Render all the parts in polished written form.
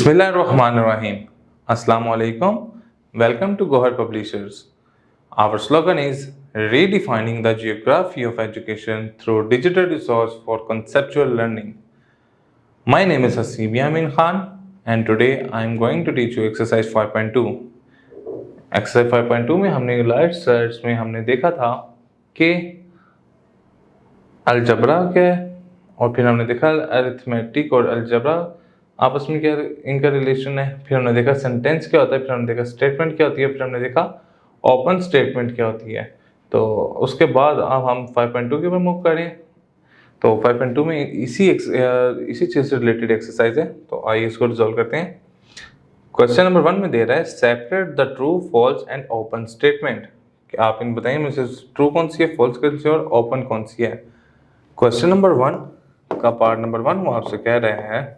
Bismillahirrahmanirrahim. Assalamu alaikum. Welcome to Gohar Publishers. Our slogan is redefining the geography of education through digital resource for conceptual learning. My name is Hasib Yamin Khan and today I am going to teach you exercise 5.2. Exercise 5.2 में हमने last slides में हमने देखा था कि algebra क्या है और फिर हमने देखा अरिथमेटिक और अलजबरा आपस में क्या इनका रिलेशन है, फिर हमने देखा सेंटेंस क्या होता है, फिर हमने देखा स्टेटमेंट क्या होती है, फिर हमने देखा ओपन स्टेटमेंट क्या होती है। तो उसके बाद अब हम 5.2 के ऊपर मूव करें। तो 5.2 में इसी चीज़ से रिलेटेड एक्सरसाइज है, तो आइए इसको रिजॉल्व करते हैं। क्वेश्चन नंबर 1 में दे रहा है separate the true false and open statement. आप इन बताइए मुझे ट्रू कौन सी है, फॉल्स कौन सी है और ओपन कौन सी है। क्वेश्चन नंबर 1 का पार्ट नंबर 1 वो आपसे कह रहे हैं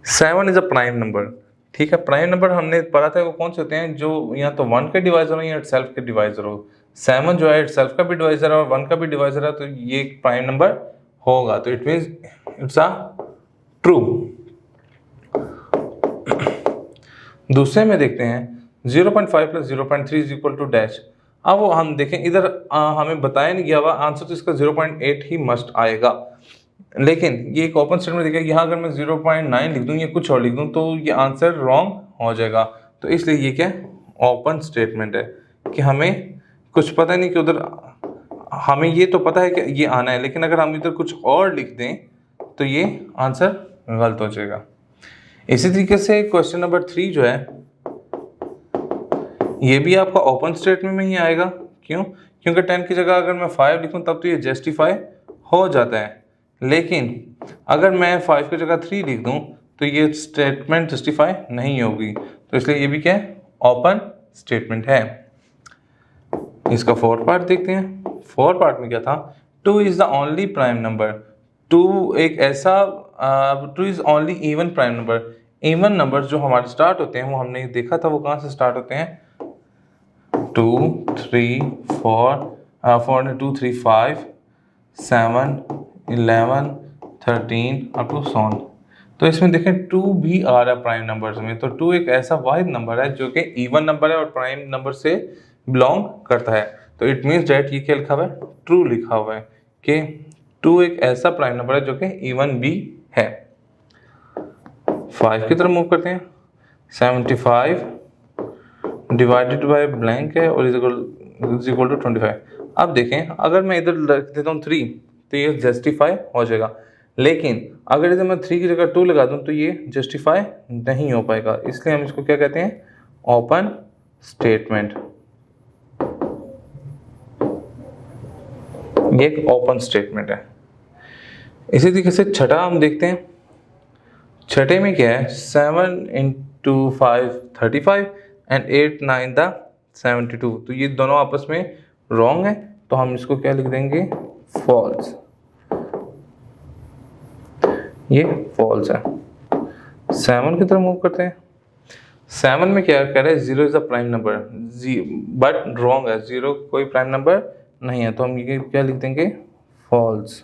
7 इज अ प्राइम नंबर। ठीक है, प्राइम नंबर हमने पढ़ा था वो कौन से होते हैं, जो या तो 1 के डिवाइजर हो या इटसेल्फ के डिवाइजर हो। 7 जो है इटसेल्फ का भी डिवाइजर है और 1 का भी डिवाइजर है, तो ये एक प्राइम नंबर होगा, तो it means it's a true. दूसरे में देखते हैं 0.5 plus 0.3 is equal to dash. अब वो हम देखें इधर हमें बताया नहीं गया हुआ आंसर, तो इसका 0.8 ही मस्ट आएगा। लेकिन ये एक ओपन स्टेटमेंट देखिए, यहाँ अगर मैं 0.9 लिख दूँ या कुछ और लिख दूँ तो ये आंसर रॉन्ग हो जाएगा। तो इसलिए ये क्या ओपन स्टेटमेंट है कि हमें कुछ पता नहीं कि उधर हमें ये तो पता है कि ये आना है, लेकिन अगर हम इधर कुछ और लिख दें तो ये आंसर गलत हो जाएगा। इसी तरीके से क्वेश्चन नंबर 3 जो है ये भी आपका ओपन स्टेटमेंट में ही आएगा। क्यों? क्योंकि 10 की जगह अगर मैं 5 लिखूं तब तो ये जस्टिफाई हो जाता है, लेकिन अगर मैं 5 की जगह 3 लिख दूं तो ये स्टेटमेंट जस्टिफाई नहीं होगी, तो इसलिए ये भी क्या है ओपन स्टेटमेंट है। इसका 4 पार्ट देखते हैं। 4 पार्ट में क्या था, 2 is the only prime number. 2 एक ऐसा 2 is only even prime number. Even number जो हमारे स्टार्ट होते हैं वो हमने देखा था वो कहाँ से स्टार्ट होते हैं, 2 3 4 2 3 5 7 11 13 अप टू 7। तो इसमें देखें 2 भी आ रहा है प्राइम नंबर्स में, तो 2 एक ऐसा वाहिद नंबर है जो कि इवन नंबर है और प्राइम नंबर से बिलोंग करता है। तो इट मीन्स डेट ये क्या लिखा हुआ है, ट्रू लिखा हुआ है कि 2 एक ऐसा प्राइम नंबर है जो कि इवन भी है। 5 की तरफ मूव करते हैं। 75 डिवाइडेड बाय ब्लैंक है और इज इक्वल टू 25। अब देखें अगर मैं इधर रख देता हूँ 3 तो ये जस्टिफाई हो जाएगा, लेकिन अगर इधर मैं 3 की जगह 2 लगा दूँ तो ये जस्टिफाई नहीं हो पाएगा, इसलिए हम इसको क्या कहते हैं ओपन स्टेटमेंट। ये एक ओपन स्टेटमेंट है। इसी तरीके से छठा हम देखते हैं। छठे में क्या है 7 × 5 35 एंड 8 9 द 72। तो ये दोनों आपस में रॉन्ग है, तो हम इसको क्या लिख देंगे फॉल्स। ये फॉल्स है। 7 की तरफ मूव करते हैं। 7 में क्या कह रहा है 0 is a prime number, but wrong है, 0 कोई प्राइम नंबर नहीं है, तो हम ये क्या लिख देंगे फॉल्स,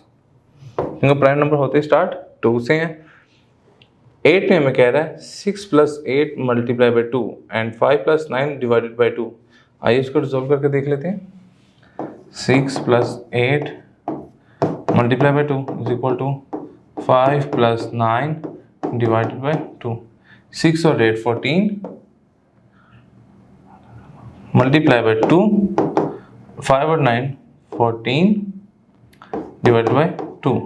क्योंकि प्राइम नंबर होते स्टार्ट 2 से हैं। 8 में हमें कह रहा है 6 + 8 × 2 एंड 5 + 9 डिवाइडेड बाई 2। आइए इसको रिजॉल्व करके देख लेते हैं। 6 + 8 × 2 is equal to 5 + 9 divided by 2। 6 और 8 14 मल्टीप्लाई बाई 2, 5 और 9 14 divided by 2।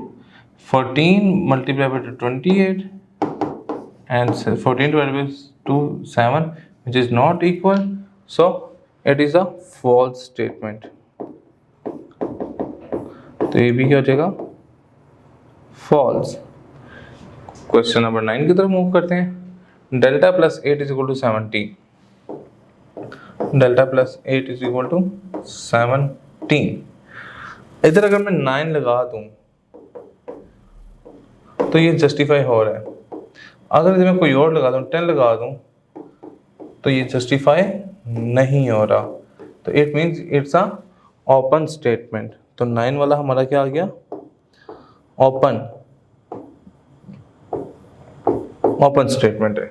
14 multiply by 2 28 and 14 divided by 2 7, which is not equal, so it is a false statement। तो ये भी क्या हो जाएगा false। क्वेश्चन नंबर 9 की तरफ मूव करते हैं। Delta + 8 is equal to 70। Delta + 8 is equal to 17। इधर अगर मैं 9 लगा दूं तो ये जस्टिफाई हो रहा है, अगर इधर मैं कोई और लगा दूं 10 लगा दूं तो ये जस्टिफाई नहीं हो रहा, तो it means it's a open statement. तो 9 वाला हमारा क्या आ गया ओपन। ओपन स्टेटमेंट है।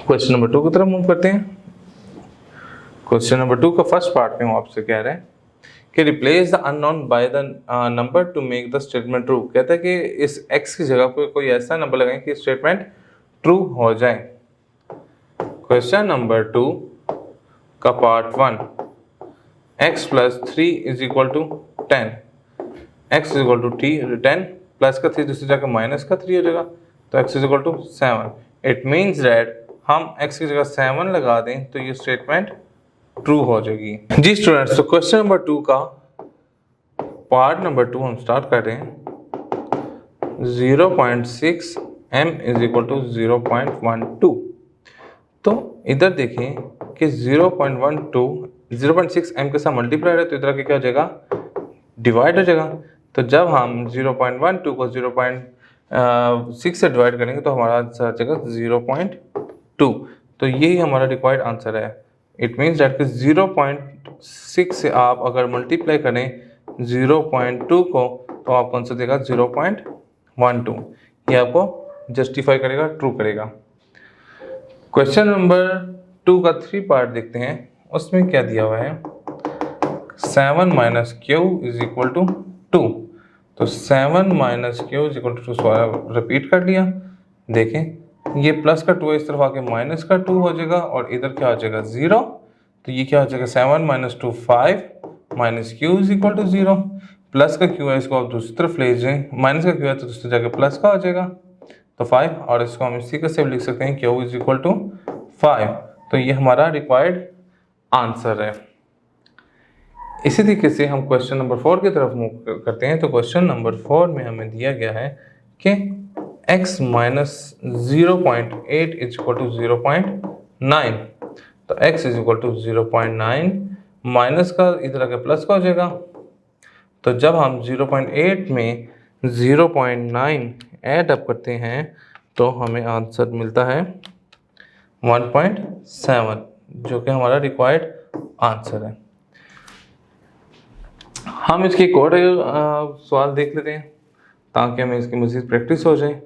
क्वेश्चन नंबर 2 की तरफ मूव करते हैं। क्वेश्चन नंबर 2 का फर्स्ट पार्ट में वो आपसे कह रहे हैं कि replace the unknown by the number two make the statement true. कहता है कि इस x की जगह पर कोई ऐसा नंबर लगाएं कि स्टेटमेंट ट्रू हो जाए। क्वेश्चन नंबर 2 का part 1, x plus 3 is equal to 10, x is equal to 10 plus का 3 दूसरी जगह माइनस का 3 हो जाएगा, तो x is equal to 7। It means that हम x की जगह 7 लगा दें तो ये स्टेटमेंट ट्रू हो जाएगी। जी स्टूडेंट्स, तो क्वेश्चन नंबर 2 का पार्ट नंबर 2 हम स्टार्ट कर रहे हैं। 0.6 m इज इक्वल टू 0.12। तो इधर देखें कि 0.6 m के साथ मल्टीप्लाई है तो इधर के क्या हो जाएगा, डिवाइड हो जाएगा। तो जब हम 0.12 को 0.6 से डिवाइड करेंगे तो हमारा आंसर आ जाएगा 0.2। तो यही हमारा रिक्वायर्ड आंसर है। इट मीन्स दैट कि 0.6 से आप अगर मल्टीप्लाई करें 0.2 को तो आपको आंसर देगा 0.12। ये आपको जस्टिफाई करेगा, ट्रू करेगा। क्वेश्चन नंबर 2 का 3 पार्ट देखते हैं। उसमें क्या दिया हुआ है, 7 minus q is equal to 2। तो 7 minus q is equal to 2 repeat कर लिया। देखें ये प्लस का 2 इस तरफ आके माइनस का 2 हो जाएगा और इधर क्या हो जाएगा 0। तो ये क्या हो जाएगा 7 minus 2 5 minus q is equal to 0। Plus का क्यू है इसको आप दूसरी तरफ ले जाएं, माइनस का क्यू है तो दूसरी जगह प्लस का हो जाएगा तो 5, और इसको हम इसी का सेव लिख सकते हैं क्यू इज इक्वल टू 5। तो ये हमारा रिक्वायर्ड आंसर है। इसी तरीके से हम क्वेश्चन नंबर 4 की तरफ मूव करते हैं। तो क्वेश्चन नंबर 4 में हमें दिया गया है कि x minus 0.8 is equal to 0.9। तो x is equal to 0.9 minus का इधर आगे प्लस का हो जाएगा। तो जब हम 0.8 में 0.9 ऐड अप करते हैं तो हमें आंसर मिलता है 1.7, जो कि हमारा रिक्वायर्ड आंसर है। हम इसके एक और सवाल देख लेते हैं ताकि हमें इसकी मज़ीद प्रैक्टिस हो जाए।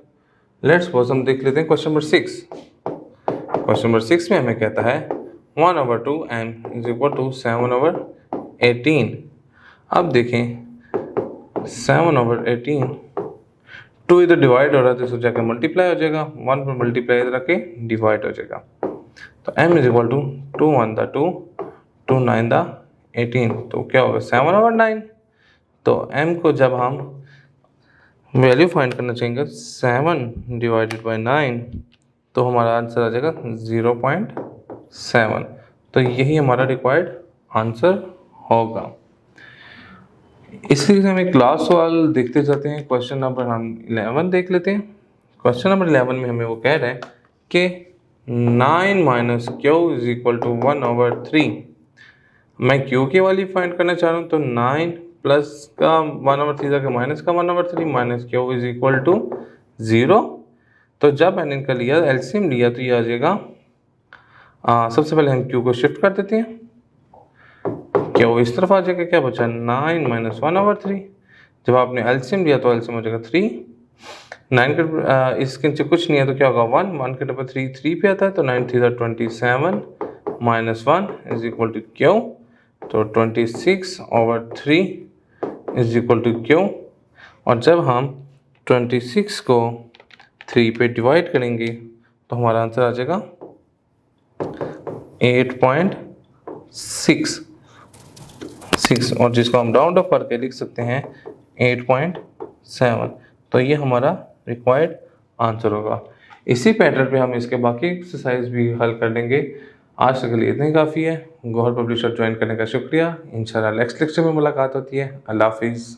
लेट्स सपोज हम देख लेते हैं क्वेश्चन नंबर 6। क्वेश्चन नंबर 6 में हमें कहता है 1/2 m इज इक्वल टू 7/18। अब देखें 7/18, 2 इधर डिवाइड हो रहा है तो इसको जाकर मल्टीप्लाई हो जाएगा, 1 पर मल्टीप्लाई इधर आके डिवाइड हो जाएगा। तो m इज इक्वल टू 2 1 दा 2 2 9 दा 18। तो क्या होगा 7/9। तो m को जब हम वैल्यू फाइंड करना चाहेंगे 7 डिवाइडेड बाई 9 तो हमारा आंसर आ जाएगा 0.7। तो यही हमारा रिक्वायर्ड आंसर होगा। इसलिए हम एक लास्ट सवाल देखते जाते हैं। क्वेश्चन नंबर हम 11 देख लेते हैं। क्वेश्चन नंबर 11 में हमें वो कह रहा है कि 9 minus q is equal to 1/3। मैं क्यू की वैल्यू फाइंड करना चाह रहा हूँ। तो 9 प्लस का 1/3 जाके माइनस का 1/3 minus q is equal to 0। तो जब मैंने इनका लिया एलसीएम लिया तो ये आ जाएगा, सबसे पहले हम क्यू को शिफ्ट कर देते हैं, क्यू इस तरफ आ जाएगा, क्या बचा 9 माइनस 1/3। जब आपने एलसीएम लिया तो एलसीएम हो जाएगा 3। 9 के इसके नीचे कुछ नहीं है तो क्या होगा 1 के डबल 3 पे आता है। तो 9 3 27 minus 1 is equal to q. तो 26/3 इज इक्वल टू क्यू। और जब हम 26 को 3 पे डिवाइड करेंगे तो हमारा आंसर आ जाएगा 8.6 और जिसको हम राउंड अप करके लिख सकते हैं 8.7। तो ये हमारा रिक्वायर्ड आंसर होगा। इसी पैटर्न पे हम इसके बाकी एक्सरसाइज भी हल कर लेंगे। आज तक के लिए इतना ही काफ़ी है। गौहर पब्लिशर ज्वाइन करने का शुक्रिया। इंशाल्लाह नेक्स्ट लेक्चर में मुलाकात होती है। अल्लाह हाफिज़।